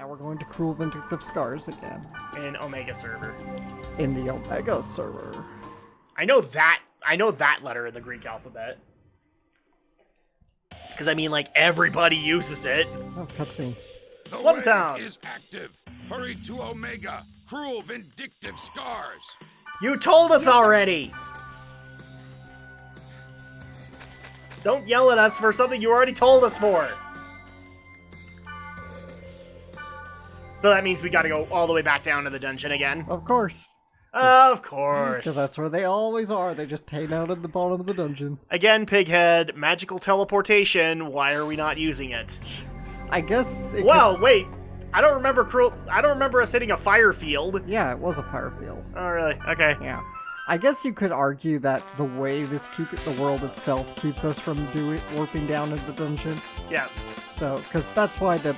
Now we're going to Cruel Vindictive Scars again. In Omega server. In the Omega server. I know that letter in the Greek alphabet. Because, I mean, like, everybody uses it. Oh, cutscene. The Slumtown wave is active. Hurry to Omega. Cruel Vindictive Scars. You told us already! Don't yell at us for something you already told us for! So that means we gotta go all the way back down to the dungeon again? Of course. Of course. Because that's where they always are. They just hang out at the bottom of the dungeon. Again, Pighead, magical teleportation. Why are we not using it? I guess. Wow, wait. I don't remember us hitting a fire field. Yeah, it was a fire field. Oh, really? Okay. Yeah. I guess you could argue that the wave is keeping the world itself keeps us from warping down into the dungeon. Yeah. So, because that's why the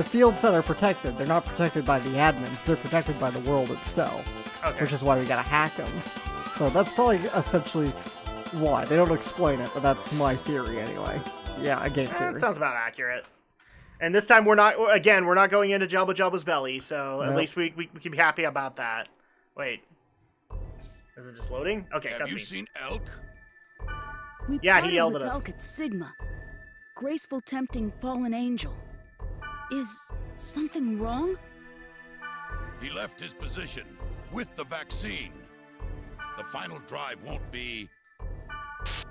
fields that are protected, they're not protected by the admins. They're protected by the world itself. Okay. Which is why we gotta hack them. So that's probably essentially why. They don't explain it, but that's my theory anyway. Yeah, a game theory. That sounds about accurate. And this time we're not going into Jabba Jabba's belly, so at least we can be happy about that. Wait. Is it just loading? Okay, Have you cutscene. seen Elk? Yeah, he yelled at us. Elk at Sigma. Graceful, tempting, fallen angel. Is something wrong? He left his position with the vaccine. The final drive won't be...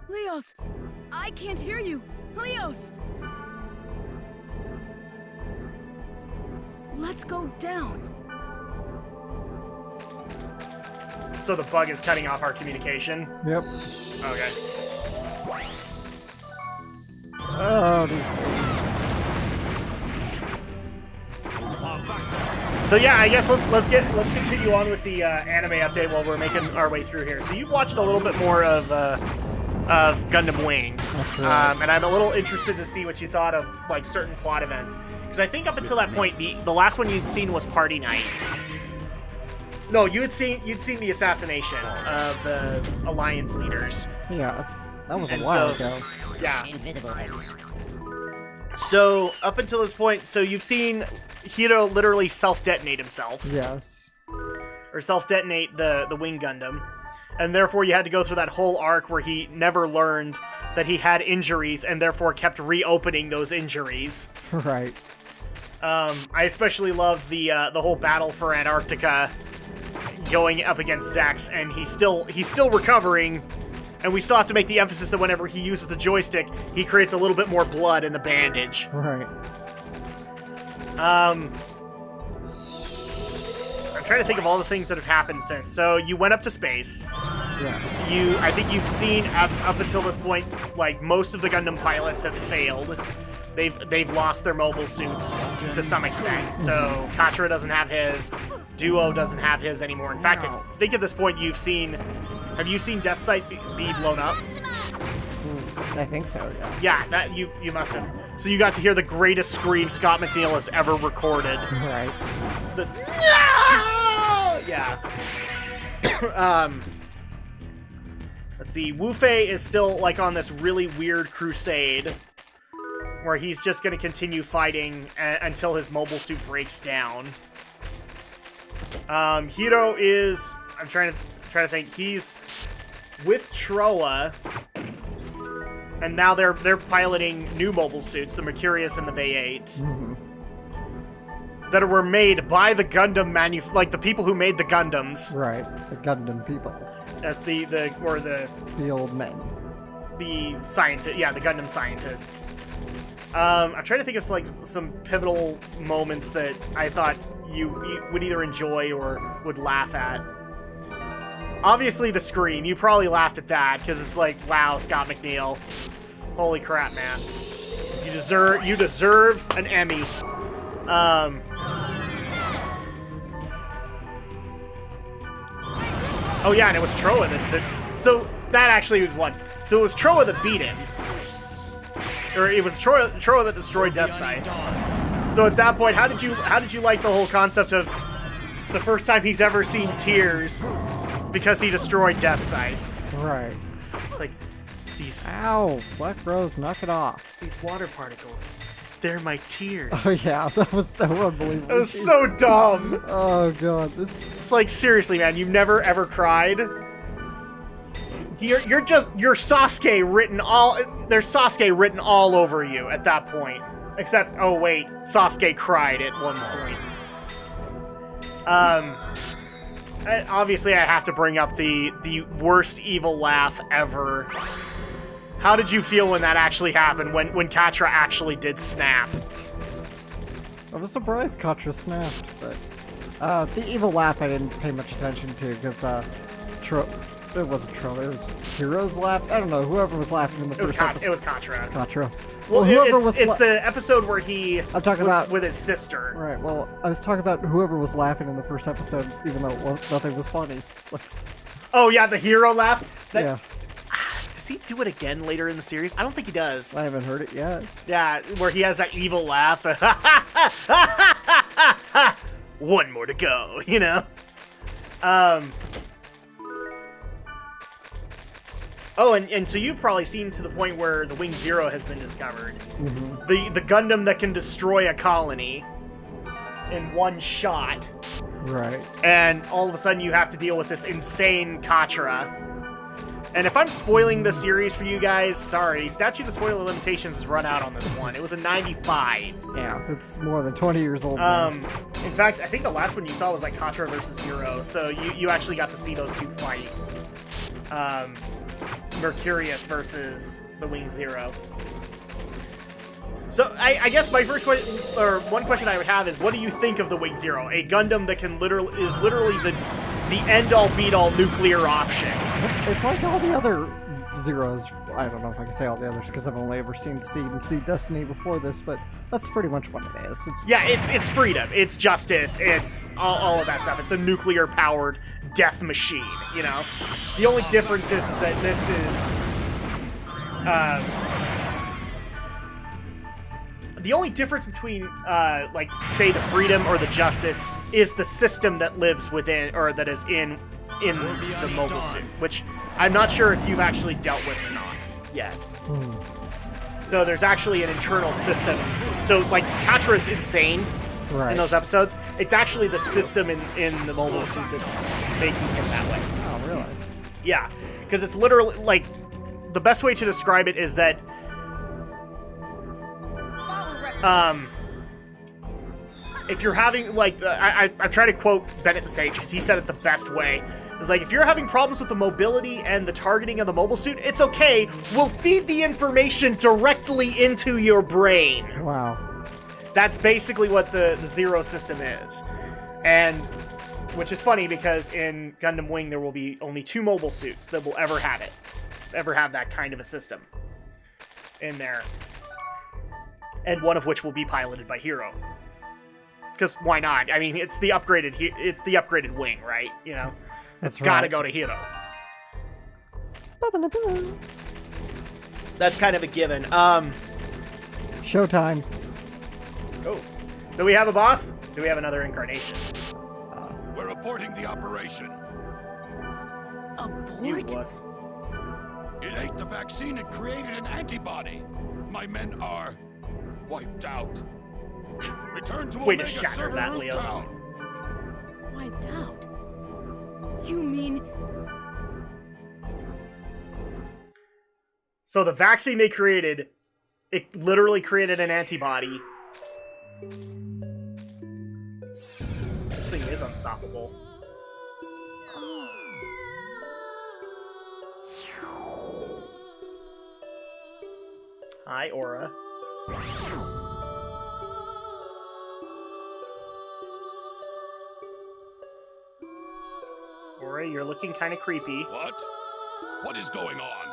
Leos! I can't hear you! Leos! Let's go down. So the bug is cutting off our communication? Yep. Okay. Oh, these things. So yeah, I guess let's continue on with the anime update while we're making our way through here. So you watched a little bit more of Gundam Wing. That's right. And I'm a little interested to see what you thought of like certain plot events, because I think up until that point, the last one you'd seen was Party Night. No, you'd seen the assassination of the Alliance leaders. Yes, that was a while ago. Yeah. So up until this point, so you've seen Hiro literally self-detonate himself. Yes. Or self-detonate the Wing Gundam. And therefore you had to go through that whole arc where he never learned that he had injuries and therefore kept reopening those injuries. Right. I especially love the whole battle for Antarctica going up against Zax, and he's still recovering, and we still have to make the emphasis that whenever he uses the joystick, he creates a little bit more blood in the bandage. Right. I'm trying to think of all the things that have happened since. So you went up to space. Yes. I think you've seen up until this point, like most of the Gundam pilots have failed. They've lost their mobile suits to some extent. So Katra doesn't have his. Duo doesn't have his anymore. In fact, I think at this point have you seen Death Sight be blown up? I think so, yeah. Yeah, that you must have. So you got to hear the greatest scream Scott McNeil has ever recorded. Right. The yeah. Let's see. Wu Fei is still like on this really weird crusade where he's just going to continue fighting until his mobile suit breaks down. Hiro is, I'm trying to think, he's with Troa, and now they're piloting new mobile suits, the Mercurius and the Bay 8, that were made by the Gundam like the people who made the Gundams. Right, the Gundam people. That's the old men. The scientist, yeah, the Gundam scientists. I'm trying to think of like some pivotal moments that I thought you would either enjoy or would laugh at. Obviously, the scream. You probably laughed at that because it's like, wow, Scott McNeil, holy crap, man! You deserve an Emmy. Oh yeah, and it was Troa that so that actually was one. So it was Troa that beat him. Or it was Troa that destroyed Death Sight. So at that point, how did you like the whole concept of the first time he's ever seen tears because he destroyed Death Sight? Right. It's like these. Ow! Black Rose, knock it off. These water particles. they're my tears. Oh yeah, that was so unbelievable. That was so dumb. Oh god, this. It's like, seriously, man, you've never ever cried? You're Sasuke written all, there's Sasuke written all over you at that point. Except, oh wait, Sasuke cried at one point. Obviously I have to bring up the worst evil laugh ever. How did you feel when that actually happened, when Katra actually did snap? I was surprised Katra snapped, but the evil laugh I didn't pay much attention to because it wasn't Tro, it was Hero's laugh. I don't know, whoever was laughing in the first episode. It was Katra. Katra. Well, whoever it's the episode where he I'm talking about with his sister. Right. Well, I was talking about whoever was laughing in the first episode, even though nothing was funny. It's like, oh yeah, the hero laugh. yeah. Does he do it again later in the series? I don't think he does. I haven't heard it yet. Yeah, where he has that evil laugh. One more to go, you know? Oh, and so you've probably seen to the point where the Wing Zero has been discovered. Mm-hmm. The Gundam that can destroy a colony in one shot. Right. And all of a sudden you have to deal with this insane Katra. And if I'm spoiling the series for you guys, sorry, statute of spoiler limitations has run out on this one. It was a 95. Yeah, it's more than 20 years old now. In fact, I think the last one you saw was like Katra versus Hero, so you actually got to see those two fight. Mercurius versus the Wing Zero. So I guess my first question, or one question I would have is, what do you think of the Wing Zero? A Gundam that can is literally the end-all be-all nuclear option. It's like all the other Zeros. I don't know if I can say all the others because I've only ever seen Seed and Seed Destiny before this, but that's pretty much what it is. It's freedom, it's justice, it's all of that stuff. It's a nuclear-powered death machine, you know? The only difference is that this is... the only difference between, like, say, the freedom or the justice is the system that lives within, or that is in the mobile suit, which I'm not sure if you've actually dealt with or not yet. So there's actually an internal system. So, like, Katra's insane in those episodes. It's actually the system in the mobile suit that's making him that way. Oh, really? Yeah, because it's literally, like, the best way to describe it is that if you're having, like, I'm trying to quote Bennett the Sage, because he said it the best way. It's like, if you're having problems with the mobility and the targeting of the mobile suit, it's okay. We'll feed the information directly into your brain. Wow. That's basically what the Zero system is. And, which is funny, because in Gundam Wing, there will be only 2 mobile suits that will ever have that kind of a system in there. And one of which will be piloted by Hero. Because why not? I mean, it's the upgraded Wing, right? You know, it's gotta go to Hero. That's kind of a given. Showtime. Oh, so we have a boss? Do we have another incarnation? We're aborting the operation. You Abort? wuss. It ate the vaccine and created an antibody. My men are wiped out. Return to Way to Omega shatter Server that, Root Leos. Town. Wiped out? You mean... So the vaccine they created, it literally created an antibody. This thing is unstoppable. Hi, Aura. Aura, you're looking kind of creepy. What? What is going on?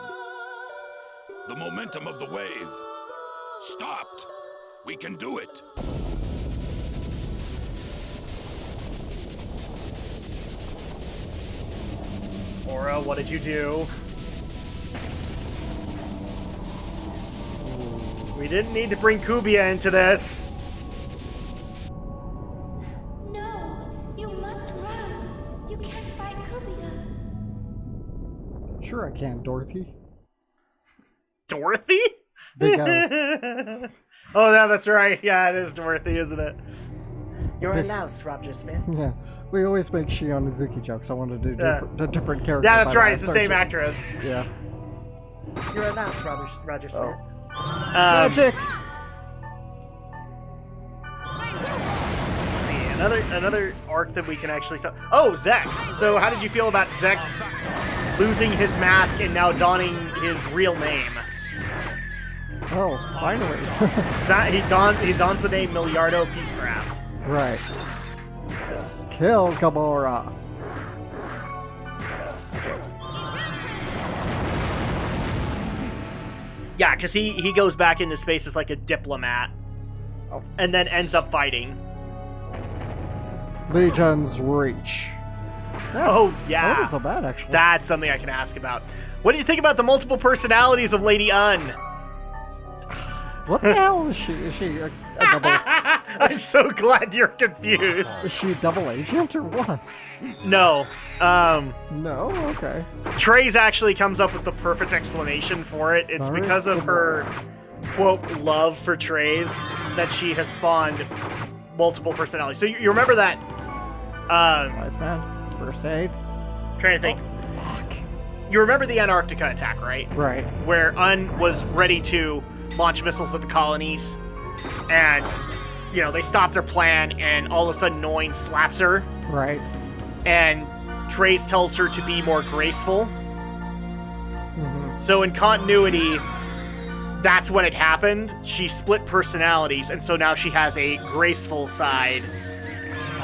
The momentum of the wave stopped. We can do it. Aura, what did you do? We didn't need to bring Cubia into this. No, you must run. You can't fight Cubia. Sure I can, Dorothy. Dorothy? Big O. Oh, yeah, that's right. Yeah, it is Dorothy, isn't it? You're a louse, Roger Smith. Yeah, we always make Shion Izuki jokes. I wanted to do Yeah. a different character. Yeah, that's but right. I It's the same started- actress. Yeah. You're a louse, Roger Smith. Magic. Let's see, another arc that we can actually Oh, Zex. So how did you feel about Zex losing his mask and now donning his real name? Oh, finally. He dons the name Miliardo Peacecraft. Right. So, kill Gamora. Yeah, because he goes back into space as like a diplomat. Oh. And then ends up fighting. Legion's Reach. Yeah, Oh, that yeah. wasn't so bad, actually. That's something I can ask about. What do you think about the multiple personalities of Lady Un? What the hell is she? Is she a double? I'm so glad you're confused. Is she a double agent or what? No. No. Okay. Trace actually comes up with the perfect explanation for it. It's Doris because of her, quote, love for Trace that she has spawned multiple personalities. So you remember that, Wise man. First aid. trying to think. Fuck. You remember the Antarctica attack, right? Right. Where Un was ready to launch missiles at the colonies, and, you know, they stop their plan, and all of a sudden Noin slaps her, Right. and Trace tells her to be more graceful. Mm-hmm. So in continuity, that's when it happened. She split personalities, and so now she has a graceful side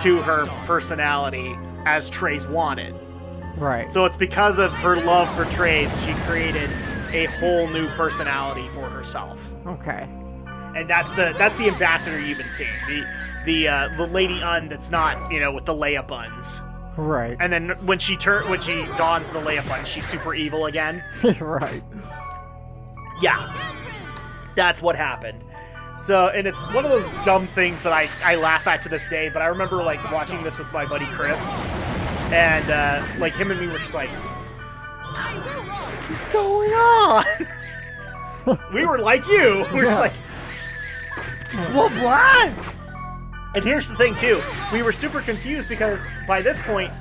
to her personality as Trace wanted. Right. So it's because of her love for Trace, she created a whole new personality for herself. Okay. And that's the ambassador you've been seeing. The Lady Un that's not, you know, with the Leia buns. Right. And then when she dons the Leia buns, she's super evil again. Right. Yeah. That's what happened. So, and it's one of those dumb things that I laugh at to this day, but I remember, like, watching this with my buddy Chris, and, like, him and me were just like, what is going on? We were like you. We were just like, what? And here's the thing, too. We were super confused because by this point,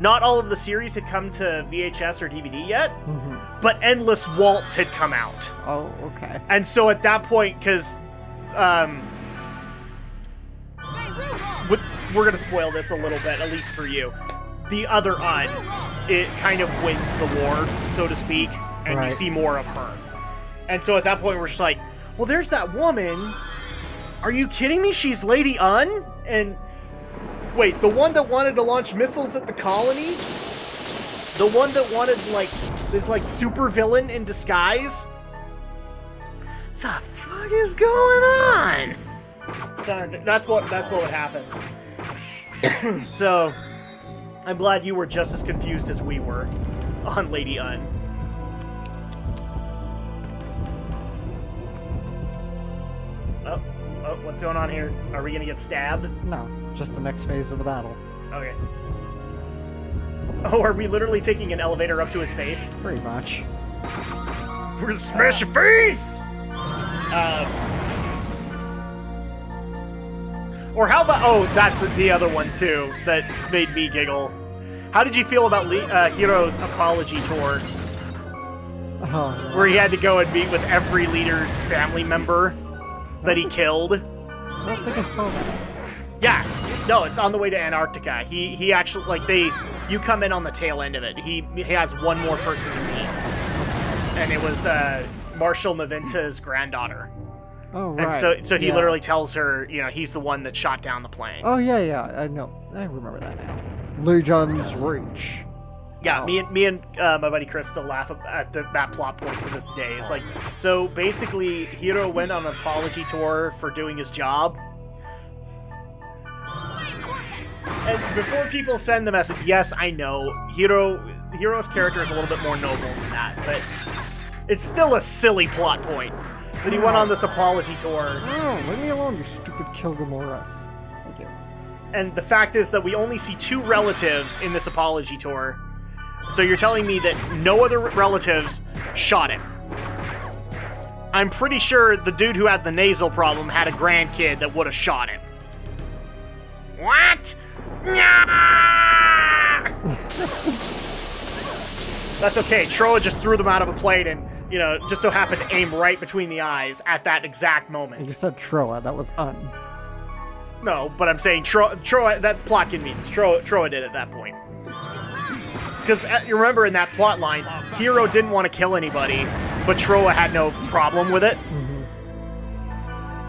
not all of the series had come to VHS or DVD yet, Mm-hmm. but Endless Waltz had come out. Oh, okay. And so at that point, because we're going to spoil this a little bit, at least for you. The other Un, it kind of wins the war, so to speak, and Right. you see more of her. And so at that point, we're just like, well, there's that woman. Are you kidding me? She's Lady Un? And wait, the one that wanted to launch missiles at the colony? The one that wanted, like, this, like, super villain in disguise? The fuck is going on? That's what would happen. So, I'm glad you were just as confused as we were on Lady Un. Oh, what's going on here? Are we gonna get stabbed? No, just the next phase of the battle. Okay. Oh, are we literally taking an elevator up to his face? Pretty much. We're gonna smash your face! Or how about... Oh, that's the other one, too, that made me giggle. How did you feel about Hiro's apology tour, Oh, where he had to go and meet with every leader's family member that he killed? I don't think I saw that. Yeah, no, it's on the way to Antarctica. He actually, like, you come in on the tail end of it. He has one more person to meet. And it was Marshal Navinta's granddaughter. Oh, right. And so he Yeah. literally tells her, you know, he's the one that shot down the plane. Oh, yeah, I know. I remember that now. Legion's Reach. Yeah, Oh. me and my buddy Chris still laugh at that plot point to this day. It's like, so basically, Hiro went on an apology tour for doing his job. And before people send the message, yes, I know, Hiro's character is a little bit more noble than that, but it's still a silly plot point that he went on this apology tour. Oh, leave me alone, you stupid Kill Gamoras. Thank you. And the fact is that we only see 2 relatives in this apology tour. So you're telling me that no other relatives shot him? I'm pretty sure the dude who had the nasal problem had a grandkid that would have shot him. What? That's okay. Troa just threw them out of a plane and, just so happened to aim right between the eyes at that exact moment. You said Troa. That was Un. No, but I'm saying Troa, that's plot convenience. Troa did at that point. Because you remember in that plot line, Hero didn't want to kill anybody, but Troa had no problem with it. Mm-hmm.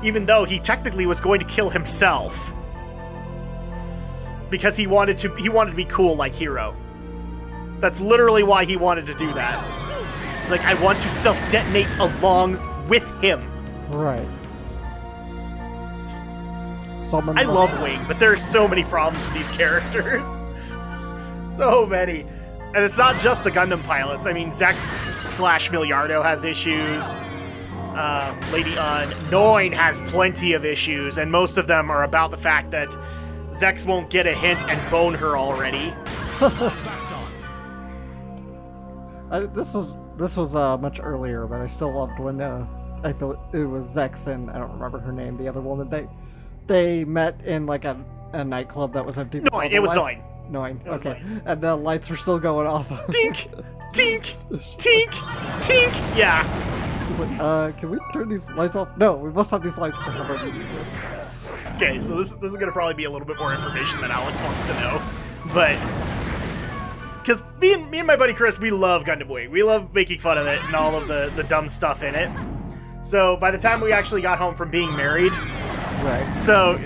Even though he technically was going to kill himself. Because he wanted to be cool like Hero. That's literally why he wanted to do that. He's like, I want to self-detonate along with him. Right. I love Wing, but there's so many problems with these characters. So many. And it's not just the Gundam pilots. I mean, Zex/Milliardo has issues. Lady Noin has plenty of issues, and most of them are about the fact that Zex won't get a hint and bone her already. This was much earlier, but I still loved when I feel it was Zex and I don't remember her name, the other woman. They met in like a nightclub that was empty. Noin, it was Noin. Noin, okay. Noin. And the lights were still going off. Tink! Tink! Tink! Tink! Yeah. She's like, can we turn these lights off? No, we must have these lights to cover. Okay, so this is going to probably be a little bit more information than Alex wants to know. But, because me and my buddy Chris, we love Gundam Wing. We love making fun of it and all of the dumb stuff in it. So by the time we actually got home from being married, right. So,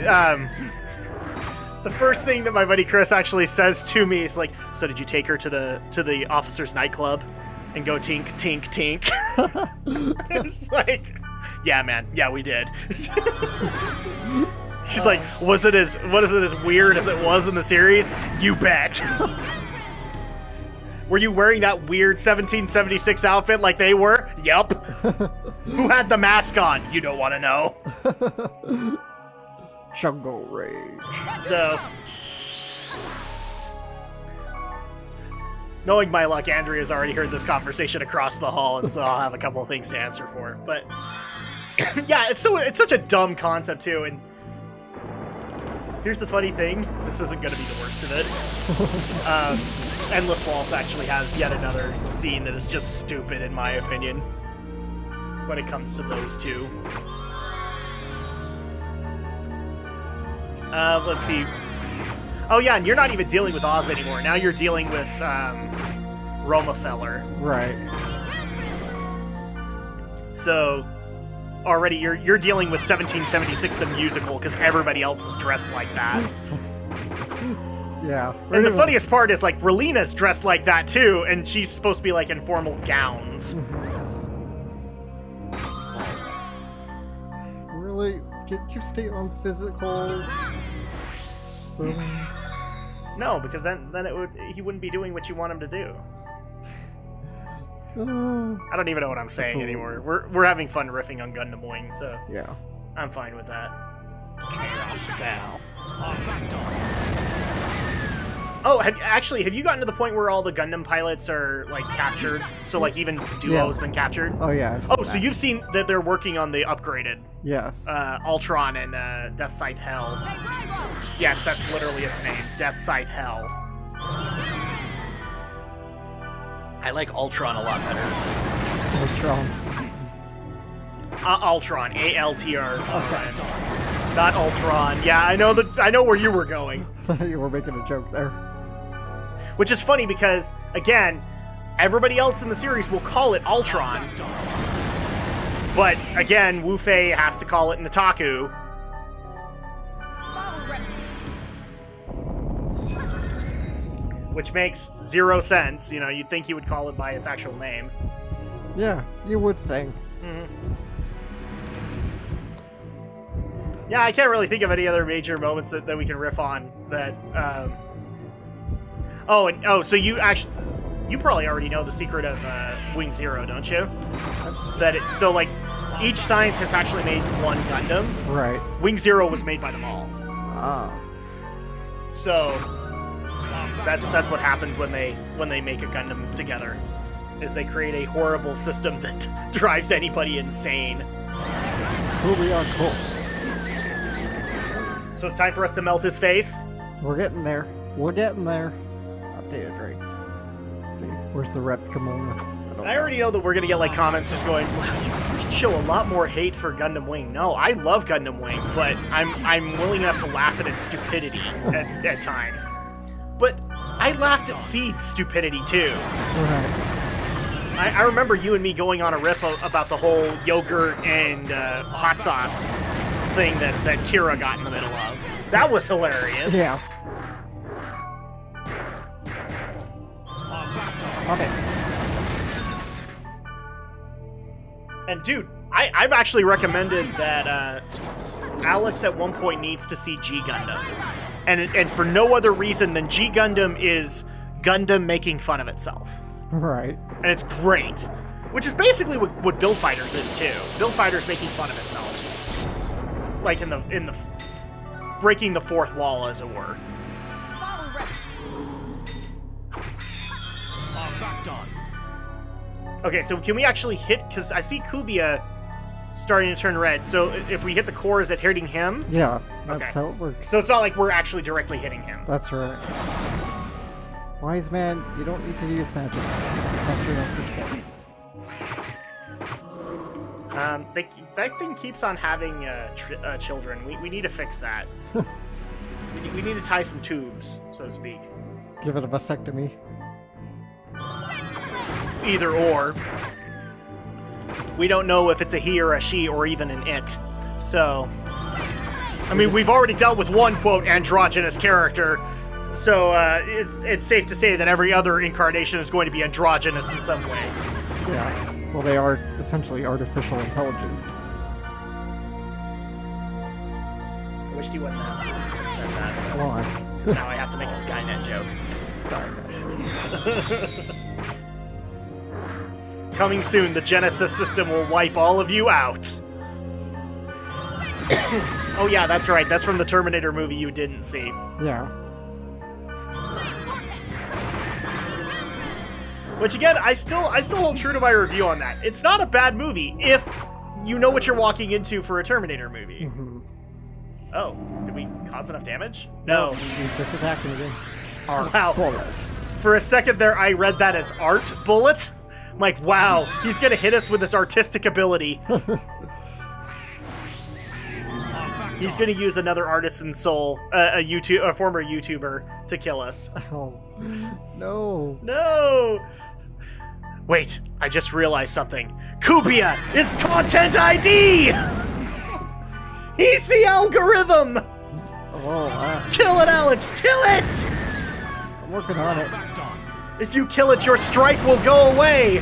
the first thing that my buddy Chris actually says to me is like, so did you take her to the officers' nightclub and go tink, tink, tink? It's like, yeah, man. Yeah, we did. She's like, was it as weird as it was in the series? You bet. Were you wearing that weird 1776 outfit like they were? Yup. Who had the mask on? You don't want to know. Jungle Rage. So, knowing my luck, Andrea's already heard this conversation across the hall, and so I'll have a couple of things to answer for. But yeah, it's such a dumb concept too. And here's the funny thing: this isn't going to be the worst of it. Endless Waltz actually has yet another scene that is just stupid, in my opinion, when it comes to those two. Let's see. Oh yeah, and you're not even dealing with Oz anymore. Now you're dealing with Romafeller. Right. So already you're dealing with 1776 the musical because everybody else is dressed like that. Yeah. And the funniest part is like Relina's dressed like that too, and she's supposed to be like in formal gowns. Really? Can't you stay on physical? No, because then he wouldn't be doing what you want him to do. I don't even know what I'm saying anymore. We're having fun riffing on Gundam Wing, so yeah, I'm fine with that. Chaos now. Oh, have you gotten to the point where all the Gundam pilots are like captured? So like even Duo's been captured? Oh yeah. Oh, so you've seen that they're working on the upgraded Yes. Ultron and Death Scythe Hell. Yes, that's literally its name, Death Scythe Hell. I like Ultron a lot better. Ultron. Ultron, A-L-T-R. Okay. Not Ultron. Yeah, I know where you were going. You were making a joke there. Which is funny because, again, everybody else in the series will call it Ultron. But, again, Wu Fei has to call it Nataku. Which makes zero sense. You know, you'd think he would call it by its actual name. Yeah, you would think. Mm-hmm. Yeah, I can't really think of any other major moments that we can riff on that, so you probably already know the secret of Wing Zero, don't you? So each scientist actually made one Gundam. Right. Wing Zero was made by them all. Ah. So that's what happens when they make a Gundam together. as they create a horrible system that drives anybody insane. Cubia, cool. So it's time for us to melt his face. We're getting there. We're getting there. Updated rate. Let's see. Where's the rep? Come on. I already know that we're gonna get like comments just going, wow, you show a lot more hate for Gundam Wing. No, I love Gundam Wing, but I'm willing enough to laugh at its stupidity at times. But I laughed at Seed's stupidity too. Right. I remember you and me going on a riff about the whole yogurt and hot sauce thing that Kira got in the middle of. That was hilarious. Yeah. Okay. And dude, I've actually recommended that Alex at one point needs to see G Gundam, and for no other reason than G Gundam is Gundam making fun of itself, Right. and it's great, which is basically what Build Fighters is too. Build Fighters making fun of itself, like in the breaking the fourth wall, as it were. Back on. Okay, so can we actually hit? Because I see Cubia starting to turn red. So if we hit the core, is it hitting him? Yeah, that's Okay. how it works. So it's not like we're actually directly hitting him. That's right. Wise man, you don't need to use magic just because you don't understand. That thing keeps on having children. We need to fix that. we need to tie some tubes, so to speak. Give it a vasectomy. Either or. We don't know if it's a he or a she or even an it. So, I mean, we've already dealt with one, quote, androgynous character. So it's safe to say that every other incarnation is going to be androgynous in some way. Yeah. Well, they are essentially artificial intelligence. I wish you wouldn't have said that. Why? Because now I have to make a Skynet joke. Coming soon, the Genesis system will wipe all of you out. Oh yeah, that's right. That's from the Terminator movie you didn't see. Yeah. Which again, I still hold true to my review on that. It's not a bad movie if you know what you're walking into for a Terminator movie. Mm-hmm. Oh, did we cause enough damage? No. He's just attacking again. Art Wow. bullet. For a second there, I read that as art bullet. I'm like, wow, he's gonna hit us with his artistic ability. He's gonna use another artisan's soul, a former YouTuber, to kill us. Oh. No. No! Wait, I just realized something. Cubia is Content ID! He's the algorithm! Oh, Kill it, Alex! Kill it! I'm working on it. Back on. If you kill it, your strike will go away!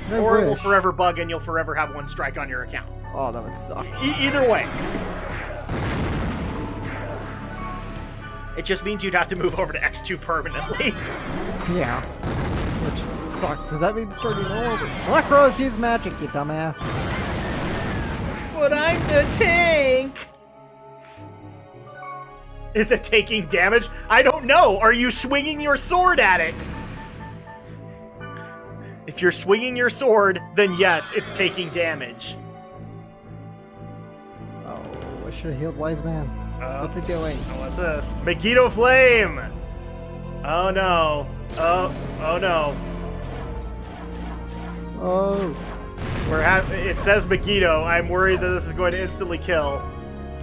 I Or it will wish. forever bug and you'll forever have one strike on your account. Oh, that would suck. Either way. It just means you'd have to move over to X2 permanently. Yeah. Which sucks, because that means starting all over. Black Rose, use magic, you dumbass. But I'm the tank! Is it taking damage? I don't know. Are you swinging your sword at it? If you're swinging your sword, then yes, it's taking damage. Oh, I should have healed Wise Man. What's it doing? Oh, what's this? Megiddo Flame! Oh no. Oh no. Oh. It says Megiddo. I'm worried that this is going to instantly kill.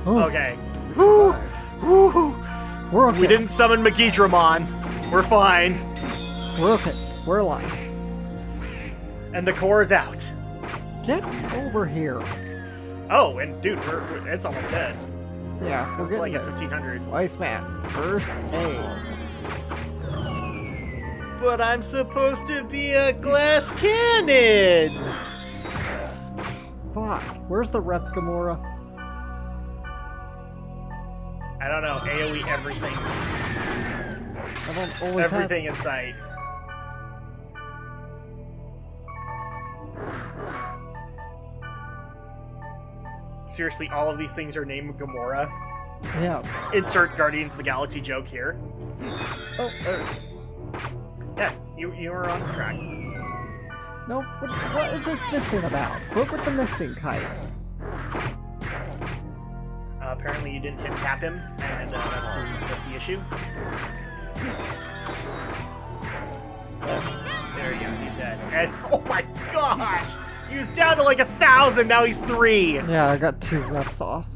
Oh. Okay. We survived. Woo! We're okay. We didn't summon Megidramon. We're fine. We're okay. We're alive. And the core is out. Get over here. Oh, and dude, it's almost dead. Yeah, we're It's getting like at there. 1500. Wise Man, first aid. But I'm supposed to be a glass cannon! Fuck. Where's the Rept Gamora? I don't know, AoE everything. I don't always Everything in sight. Seriously, all of these things are named Gamora. have. Yes. Insert Guardians of the Galaxy joke here. Oh, there it is. Yeah, You were on track. No, what is this missing about? What with the missing kite? Apparently you didn't hit tap him, and that's the issue. There you go, he's dead. And oh my gosh! He was down to like 1,000, now he's 3! Yeah, I got 2 reps off.